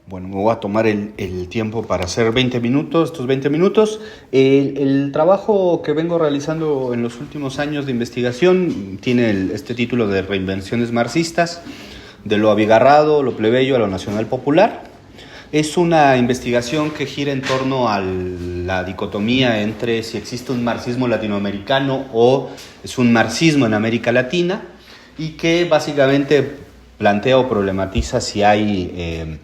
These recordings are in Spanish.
Bueno, me voy a tomar el tiempo para hacer 20 minutos, estos 20 minutos. El trabajo que vengo realizando en los últimos años de investigación tiene este título de Reinvenciones marxistas, de lo abigarrado, lo plebeyo a lo nacional popular. Es una investigación que gira en torno a la dicotomía entre si existe un marxismo latinoamericano o es un marxismo en América Latina, y que básicamente plantea o problematiza si hay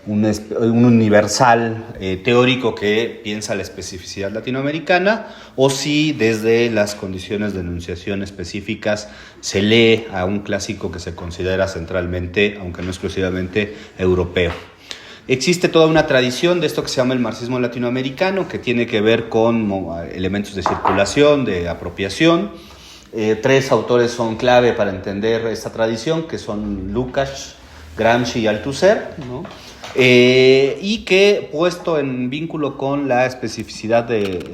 un universal teórico que piensa la especificidad latinoamericana, o si desde las condiciones de enunciación específicas se lee a un clásico que se considera centralmente, aunque no exclusivamente, europeo. Existe toda una tradición de esto que se llama el marxismo latinoamericano, que tiene que ver con elementos de circulación, de apropiación. Tres autores son clave para entender esta tradición, que son Lukács, Gramsci y Althusser, ¿no? Y que, puesto en vínculo con la especificidad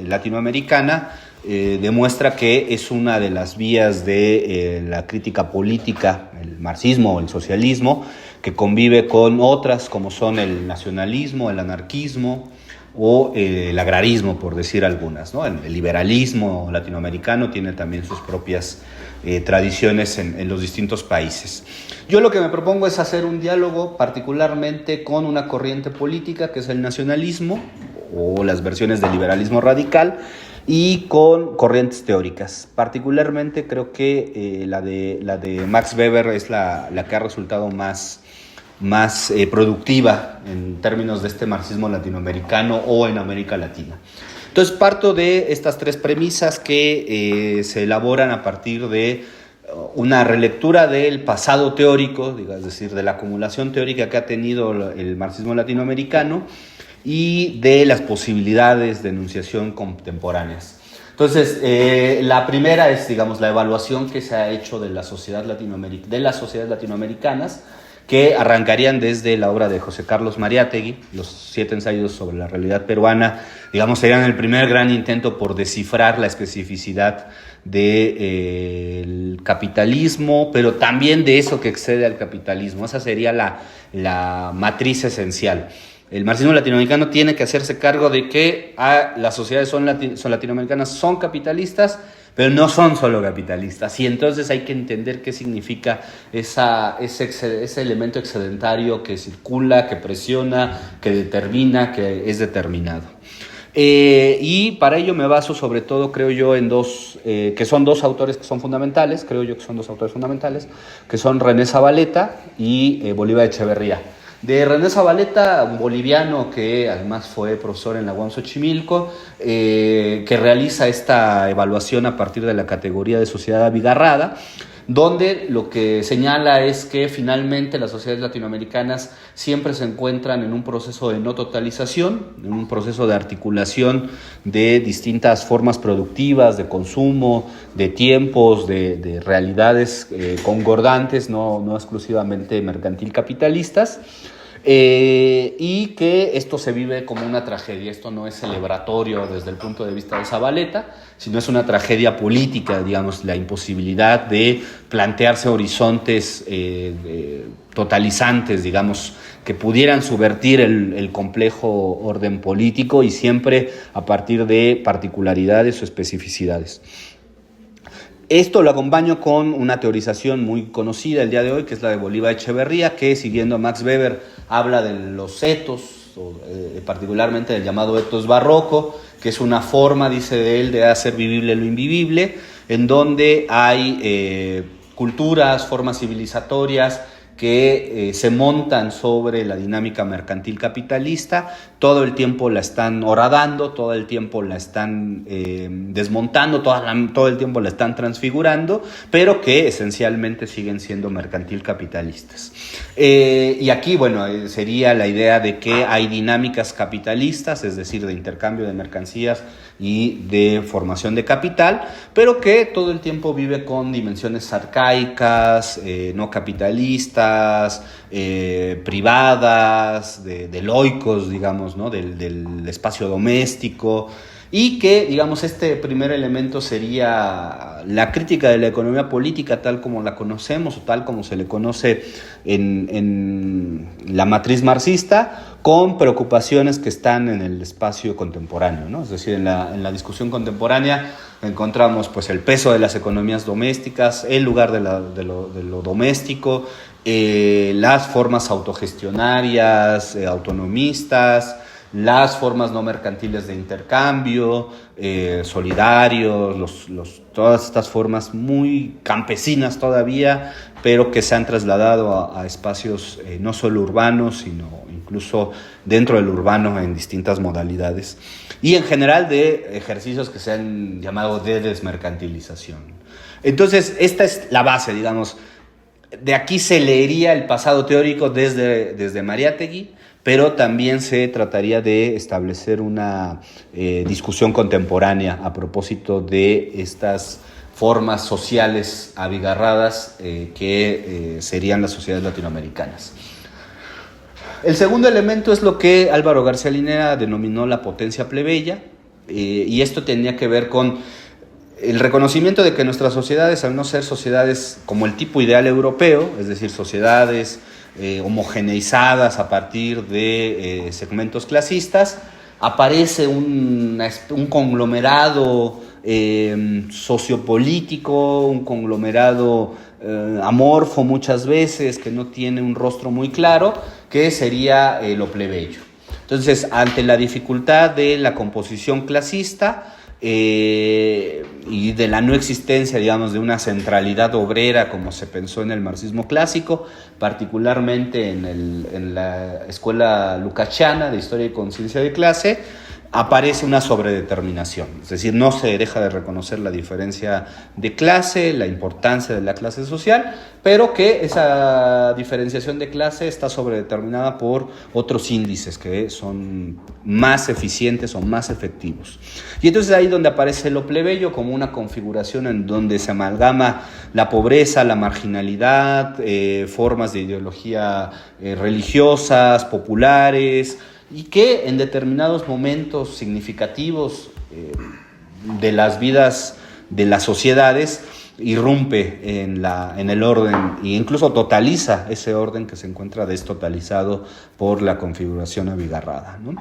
latinoamericana, demuestra que es una de las vías de la crítica política, el marxismo o el socialismo, que convive con otras como son el nacionalismo, el anarquismo o el agrarismo, por decir algunas, ¿no? El liberalismo latinoamericano tiene también sus propias tradiciones en los distintos países. Yo lo que me propongo es hacer un diálogo particularmente con una corriente política que es el nacionalismo o las versiones del liberalismo radical, y con corrientes teóricas. Particularmente creo que la de Max Weber es la que ha resultado más productiva en términos de este marxismo latinoamericano o en América Latina. Entonces parto de estas tres premisas que se elaboran a partir de una relectura del pasado teórico, es decir, de la acumulación teórica que ha tenido el marxismo latinoamericano y de las posibilidades de enunciación contemporáneas. Entonces, la primera es, digamos, la evaluación que se ha hecho de las sociedades latinoamericanas, que arrancarían desde la obra de José Carlos Mariátegui, los 7 ensayos sobre la realidad peruana. Digamos, serían el primer gran intento por descifrar la especificidad del capitalismo, pero también de eso que excede al capitalismo. Esa sería la matriz esencial. El marxismo latinoamericano tiene que hacerse cargo de que las sociedades latinoamericanas son capitalistas, pero no son solo capitalistas, y entonces hay que entender qué significa ese elemento excedentario que circula, que presiona, que determina, que es determinado. Y para ello me baso sobre todo, creo yo, en que son dos autores que son fundamentales, que son René Zavaleta y Bolívar Echeverría. De René Zavaleta, un boliviano que además fue profesor en la UAM Xochimilco, que realiza esta evaluación a partir de la categoría de sociedad abigarrada, donde lo que señala es que finalmente las sociedades latinoamericanas siempre se encuentran en un proceso de no totalización, en un proceso de articulación de distintas formas productivas, de consumo, de tiempos, de realidades concordantes, no exclusivamente mercantil capitalistas. Y que esto se vive como una tragedia. Esto no es celebratorio desde el punto de vista de Zavaleta, sino es una tragedia política, digamos, la imposibilidad de plantearse horizontes totalizantes, digamos, que pudieran subvertir el complejo orden político, y siempre a partir de particularidades o especificidades. Esto lo acompaño con una teorización muy conocida el día de hoy, que es la de Bolívar Echeverría, que, siguiendo a Max Weber, habla de los etos, particularmente del llamado etos barroco, que es una forma, dice de él, de hacer vivible lo invivible, en donde hay culturas, formas civilizatorias que se montan sobre la dinámica mercantil capitalista, todo el tiempo la están horadando, todo el tiempo la están desmontando, todo el tiempo la están transfigurando, pero que esencialmente siguen siendo mercantil capitalistas. Y aquí, bueno, sería la idea de que hay dinámicas capitalistas, es decir, de intercambio de mercancías y de formación de capital, pero que todo el tiempo vive con dimensiones arcaicas, no capitalistas, privadas, de loicos, digamos, ¿no? del espacio doméstico, Y que, digamos, este primer elemento sería la crítica de la economía política tal como la conocemos o tal como se le conoce en la matriz marxista, con preocupaciones que están en el espacio contemporáneo, ¿no? Es decir, en la discusión contemporánea encontramos pues el peso de las economías domésticas, el lugar de lo doméstico, las formas autogestionarias, autonomistas, las formas no mercantiles de intercambio, solidarios, todas estas formas muy campesinas todavía, pero que se han trasladado a espacios no solo urbanos, sino incluso dentro del urbano en distintas modalidades. Y en general de ejercicios que se han llamado de desmercantilización. Entonces, esta es la base, digamos. De aquí se leería el pasado teórico desde Mariátegui, pero también se trataría de establecer una discusión contemporánea a propósito de estas formas sociales abigarradas que serían las sociedades latinoamericanas. El segundo elemento es lo que Álvaro García Linera denominó la potencia plebeya, y esto tenía que ver con el reconocimiento de que nuestras sociedades, al no ser sociedades como el tipo ideal europeo, es decir, sociedades homogeneizadas a partir de segmentos clasistas, aparece un conglomerado sociopolítico, un conglomerado amorfo muchas veces, que no tiene un rostro muy claro, que sería lo plebeyo. Entonces, ante la dificultad de la composición clasista, y de la no existencia, digamos, de una centralidad obrera como se pensó en el marxismo clásico, particularmente en la escuela lukácsiana de Historia y Conciencia de Clase, aparece una sobredeterminación, es decir, no se deja de reconocer la diferencia de clase, la importancia de la clase social, pero que esa diferenciación de clase está sobredeterminada por otros índices que son más eficientes o más efectivos. Y entonces ahí donde aparece lo plebeyo como una configuración en donde se amalgama la pobreza, la marginalidad, formas de ideología religiosas, populares, y que en determinados momentos significativos de las vidas de las sociedades irrumpe en el orden e incluso totaliza ese orden que se encuentra destotalizado por la configuración abigarrada, ¿no?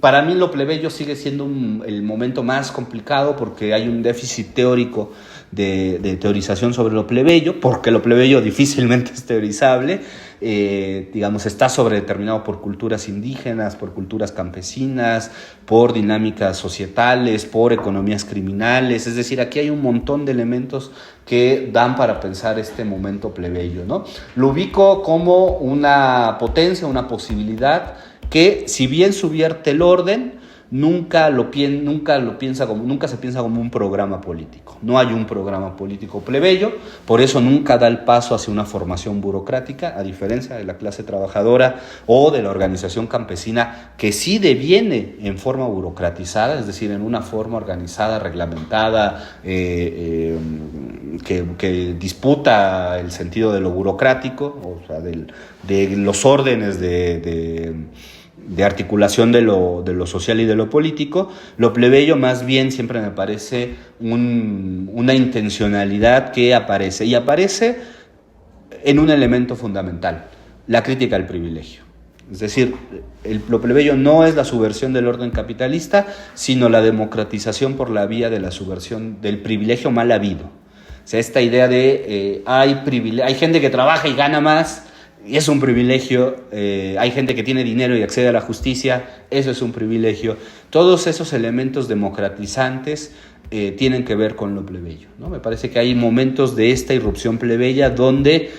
Para mí lo plebeyo sigue siendo el momento más complicado porque hay un déficit teórico de teorización sobre lo plebeyo, porque lo plebeyo difícilmente es teorizable. Digamos, está sobredeterminado por culturas indígenas, por culturas campesinas, por dinámicas societales, por economías criminales. Es decir, aquí hay un montón de elementos que dan para pensar este momento plebeyo, ¿no? Lo ubico como una potencia, una posibilidad que, si bien subvierte el orden, nunca se piensa como un programa político. No hay un programa político plebeyo, por eso nunca da el paso hacia una formación burocrática, a diferencia de la clase trabajadora o de la organización campesina, que sí deviene en forma burocratizada, es decir, en una forma organizada, reglamentada, que disputa el sentido de lo burocrático, o sea, de los órdenes de articulación de lo social y de lo político. Lo plebeyo más bien siempre me parece una intencionalidad que aparece en un elemento fundamental, la crítica al privilegio. Es decir, lo plebeyo no es la subversión del orden capitalista, sino la democratización por la vía de la subversión del privilegio mal habido. O sea, esta idea de hay gente que trabaja y gana más, y es un privilegio. Hay gente que tiene dinero y accede a la justicia, eso es un privilegio. Todos esos elementos democratizantes tienen que ver con lo plebeyo, ¿no? Me parece que hay momentos de esta irrupción plebeya donde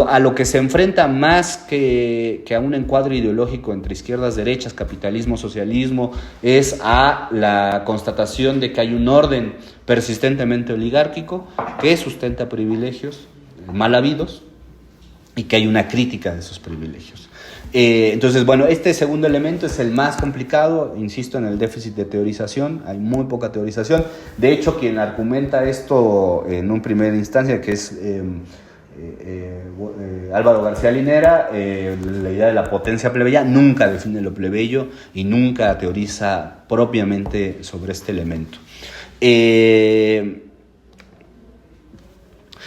a lo que se enfrenta más que a un encuadro ideológico entre izquierdas, derechas, capitalismo, socialismo, es a la constatación de que hay un orden persistentemente oligárquico que sustenta privilegios mal habidos, y que hay una crítica de esos privilegios. Entonces, bueno, este segundo elemento es el más complicado, insisto, en el déficit de teorización, hay muy poca teorización. De hecho, quien argumenta esto en un primera instancia, que es Álvaro García Linera, la idea de la potencia plebeya, nunca define lo plebeyo y nunca teoriza propiamente sobre este elemento.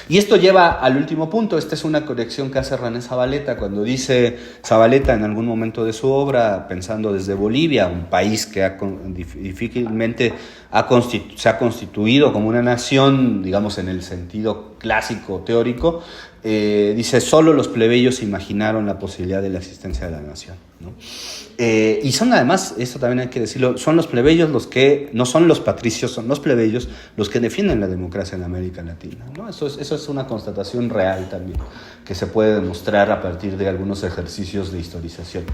Y esto lleva al último punto. Esta es una corrección que hace René Zavaleta cuando dice Zavaleta en algún momento de su obra, pensando desde Bolivia, un país que difícilmente se ha constituido como una nación, digamos en el sentido clásico teórico, dice, solo los plebeyos imaginaron la posibilidad de la existencia de la nación, ¿no? Y son además, esto también hay que decirlo, son los plebeyos los que, no son los patricios, son los plebeyos los que defienden la democracia en América Latina, ¿no? Eso es una constatación real también, que se puede demostrar a partir de algunos ejercicios de historización.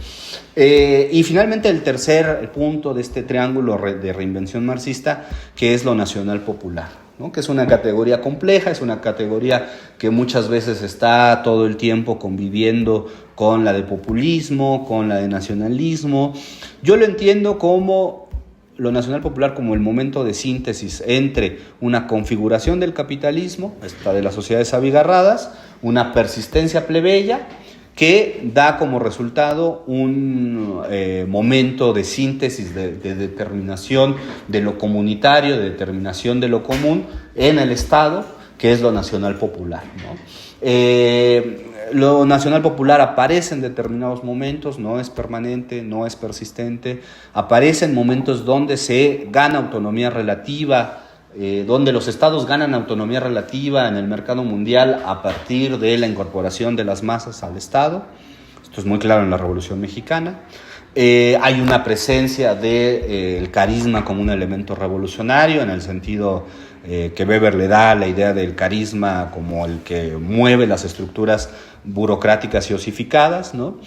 Y finalmente el tercer punto de este triángulo de reinvención marxista, que es lo nacional popular, ¿no? Que es una categoría compleja, es una categoría que muchas veces está todo el tiempo conviviendo con la de populismo, con la de nacionalismo. Yo lo entiendo como lo nacional popular como el momento de síntesis entre una configuración del capitalismo, esta de las sociedades abigarradas, una persistencia plebeya, que da como resultado un momento de síntesis, de determinación de lo comunitario, de determinación de lo común en el Estado, que es lo nacional popular, ¿no? Lo nacional popular aparece en determinados momentos, no es permanente, no es persistente, aparece en momentos donde se gana autonomía relativa, donde los estados ganan autonomía relativa en el mercado mundial a partir de la incorporación de las masas al Estado. Esto es muy claro en la Revolución Mexicana. Hay una presencia del carisma como un elemento revolucionario, en el sentido que Weber le da la idea del carisma como el que mueve las estructuras burocráticas y osificadas, ¿no?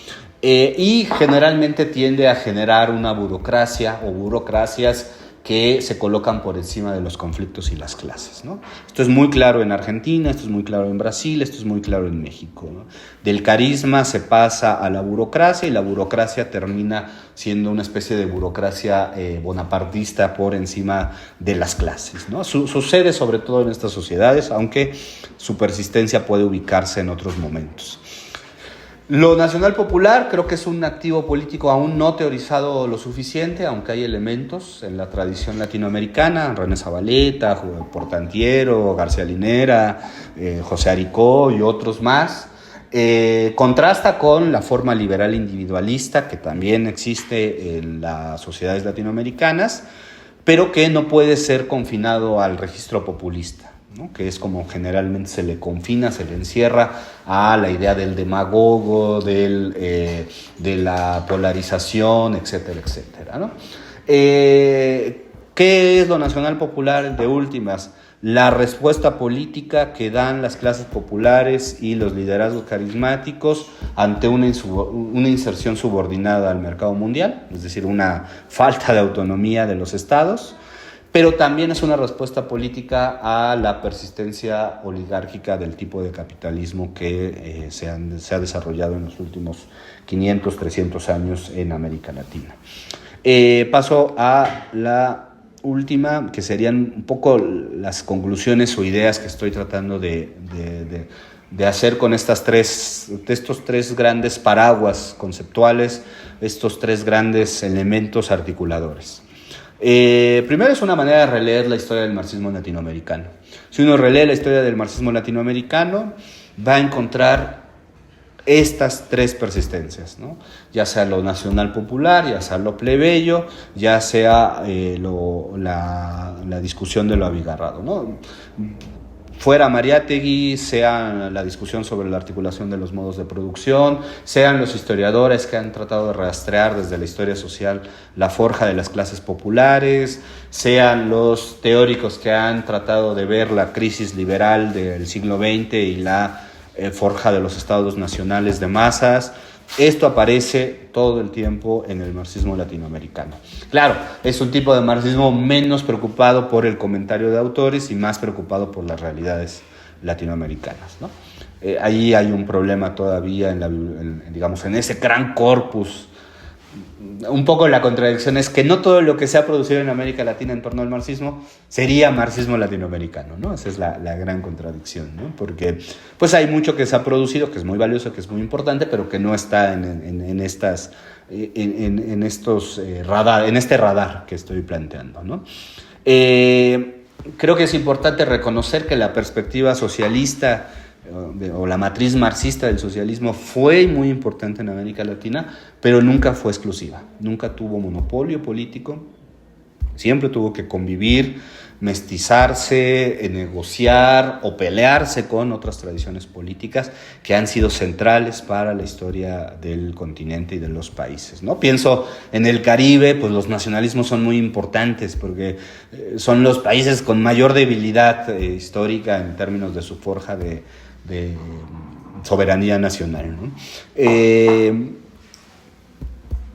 Y generalmente tiende a generar una burocracia o burocracias que se colocan por encima de los conflictos y las clases, ¿no? Esto es muy claro en Argentina, esto es muy claro en Brasil, esto es muy claro en México, ¿no? Del carisma se pasa a la burocracia y la burocracia termina siendo una especie de burocracia bonapartista por encima de las clases, ¿no? Sucede sobre todo en estas sociedades, aunque su persistencia puede ubicarse en otros momentos. Lo nacional popular creo que es un activo político aún no teorizado lo suficiente, aunque hay elementos en la tradición latinoamericana, René Zavaleta, Portantiero, García Linera, José Aricó y otros más. Contrasta con la forma liberal individualista que también existe en las sociedades latinoamericanas, pero que no puede ser confinado al registro populista, ¿no? Que es como generalmente se le confina, se le encierra a la idea del demagogo, de la polarización, etcétera, etcétera, ¿no? ¿Qué es lo nacional popular? De últimas, la respuesta política que dan las clases populares y los liderazgos carismáticos ante una inserción subordinada al mercado mundial, es decir, una falta de autonomía de los estados, pero también es una respuesta política a la persistencia oligárquica del tipo de capitalismo que se ha desarrollado en los últimos 500, 300 años en América Latina. Paso a la última, que serían un poco las conclusiones o ideas que estoy tratando de hacer con estos tres grandes paraguas conceptuales, estos tres grandes elementos articuladores. Primero es una manera de releer la historia del marxismo latinoamericano. Si uno relee la historia del marxismo latinoamericano, va a encontrar estas tres persistencias, ¿no? Ya sea lo nacional popular, ya sea lo plebeyo, ya sea la discusión de lo abigarrado, ¿no? Fuera Mariátegui, sea la discusión sobre la articulación de los modos de producción, sean los historiadores que han tratado de rastrear desde la historia social la forja de las clases populares, sean los teóricos que han tratado de ver la crisis liberal del siglo XX y la forja de los estados nacionales de masas. Esto aparece todo el tiempo en el marxismo latinoamericano. Claro, es un tipo de marxismo menos preocupado por el comentario de autores y más preocupado por las realidades latinoamericanas, ¿no? Ahí hay un problema todavía digamos, en ese gran corpus un poco la contradicción es que no todo lo que se ha producido en América Latina en torno al marxismo sería marxismo latinoamericano, ¿no? Esa es la gran contradicción, ¿no? Porque pues hay mucho que se ha producido, que es muy valioso, que es muy importante, pero que no está en este radar que estoy planteando, ¿no? Creo que es importante reconocer que la perspectiva socialista o la matriz marxista del socialismo fue muy importante en América Latina, pero nunca fue exclusiva, nunca tuvo monopolio político, siempre tuvo que convivir, mestizarse, negociar o pelearse con otras tradiciones políticas que han sido centrales para la historia del continente y de los países, ¿no? Pienso en el Caribe, pues los nacionalismos son muy importantes porque son los países con mayor debilidad histórica en términos de su forja de soberanía nacional, ¿no?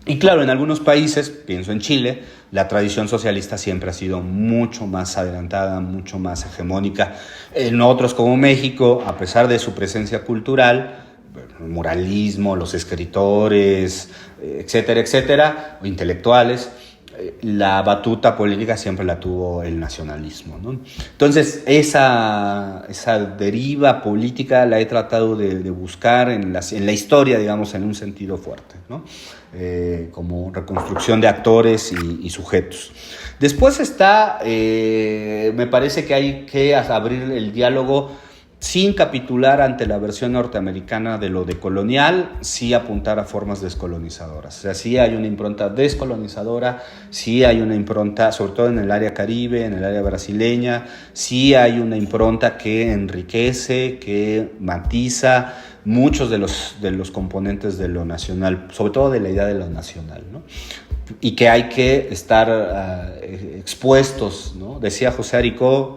Y claro, en algunos países, pienso en Chile, la tradición socialista siempre ha sido mucho más adelantada, mucho más hegemónica. En otros como México, a pesar de su presencia cultural, el muralismo, los escritores, etcétera, etcétera, o intelectuales, la batuta política siempre la tuvo el nacionalismo, ¿no? Entonces, esa deriva política la he tratado de buscar en la historia, digamos, en un sentido fuerte, ¿no? Como reconstrucción de actores y sujetos. Después está, me parece que hay que abrir el diálogo sin capitular ante la versión norteamericana de lo decolonial, sí apuntar a formas descolonizadoras. O sea, sí hay una impronta descolonizadora, sí hay una impronta, sobre todo en el área caribe, en el área brasileña, sí hay una impronta que enriquece, que matiza muchos de los componentes de lo nacional, sobre todo de la idea de lo nacional, ¿no? Y que hay que estar expuestos, ¿no? Decía José Aricó,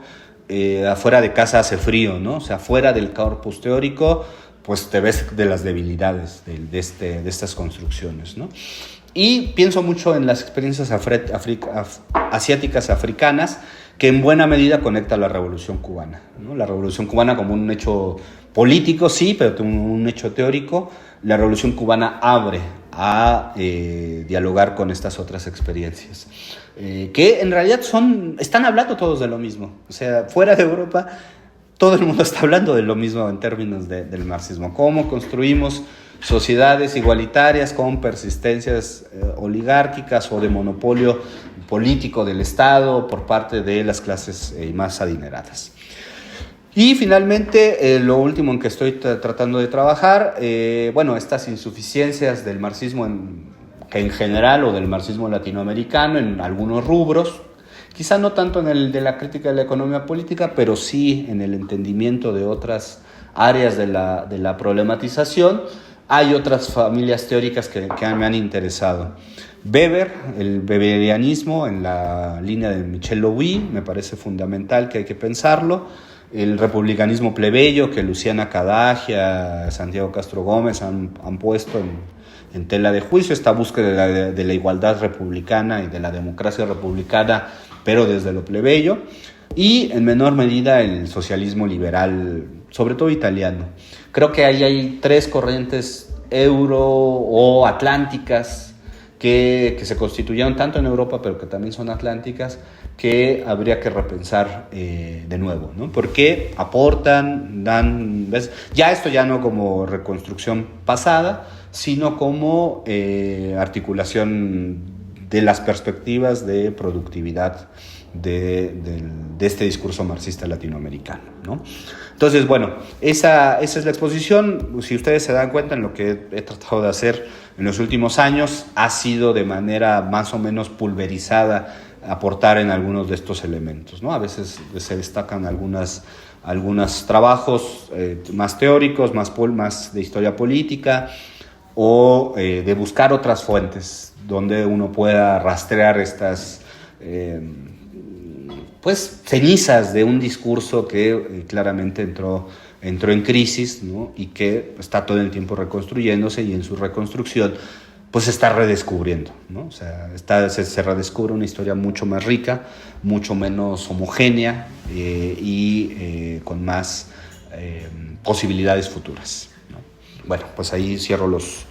afuera de casa hace frío, ¿no? O sea, fuera del corpus teórico, pues te ves de las debilidades de estas construcciones, ¿no? Y pienso mucho en las experiencias asiáticas africanas, que en buena medida conecta a la Revolución Cubana, ¿no? La Revolución Cubana como un hecho político, sí, pero un hecho teórico. La Revolución Cubana abre a dialogar con estas otras experiencias, que en realidad están hablando todos de lo mismo. O sea, fuera de Europa, todo el mundo está hablando de lo mismo en términos del marxismo. Cómo construimos sociedades igualitarias con persistencias oligárquicas o de monopolio político del Estado por parte de las clases más adineradas. Y finalmente, lo último en que estoy tratando de trabajar, estas insuficiencias del marxismo en general o del marxismo latinoamericano en algunos rubros, quizá no tanto en el de la crítica de la economía política, pero sí en el entendimiento de otras áreas de la problematización. Hay otras familias teóricas que me han interesado. Weber, el weberianismo en la línea de Michel Louis, me parece fundamental que hay que pensarlo. El republicanismo plebeyo que Luciana Cadagia, Santiago Castro Gómez han puesto en tela de juicio, esta búsqueda de la igualdad republicana y de la democracia republicana, pero desde lo plebeyo, y en menor medida el socialismo liberal, sobre todo italiano. Creo que ahí hay tres corrientes euro o atlánticas que se constituyeron tanto en Europa, pero que también son atlánticas, que habría que repensar de nuevo, ¿no? Porque aportan, dan, ¿ves? Esto ya no como reconstrucción pasada, sino como articulación de las perspectivas de productividad de este discurso marxista latinoamericano, ¿no? Entonces, bueno, esa es la exposición. Si ustedes se dan cuenta, en lo que he tratado de hacer en los últimos años ha sido de manera más o menos pulverizada aportar en algunos de estos elementos, ¿no? A veces se destacan algunos trabajos más teóricos, más de historia política, o de buscar otras fuentes donde uno pueda rastrear estas cenizas de un discurso que claramente entró en crisis, ¿no? Y que está todo el tiempo reconstruyéndose, y en su reconstrucción pues se está redescubriendo, ¿no? O sea, se redescubre una historia mucho más rica, mucho menos homogénea y con más posibilidades futuras, ¿no? Bueno, pues ahí cierro los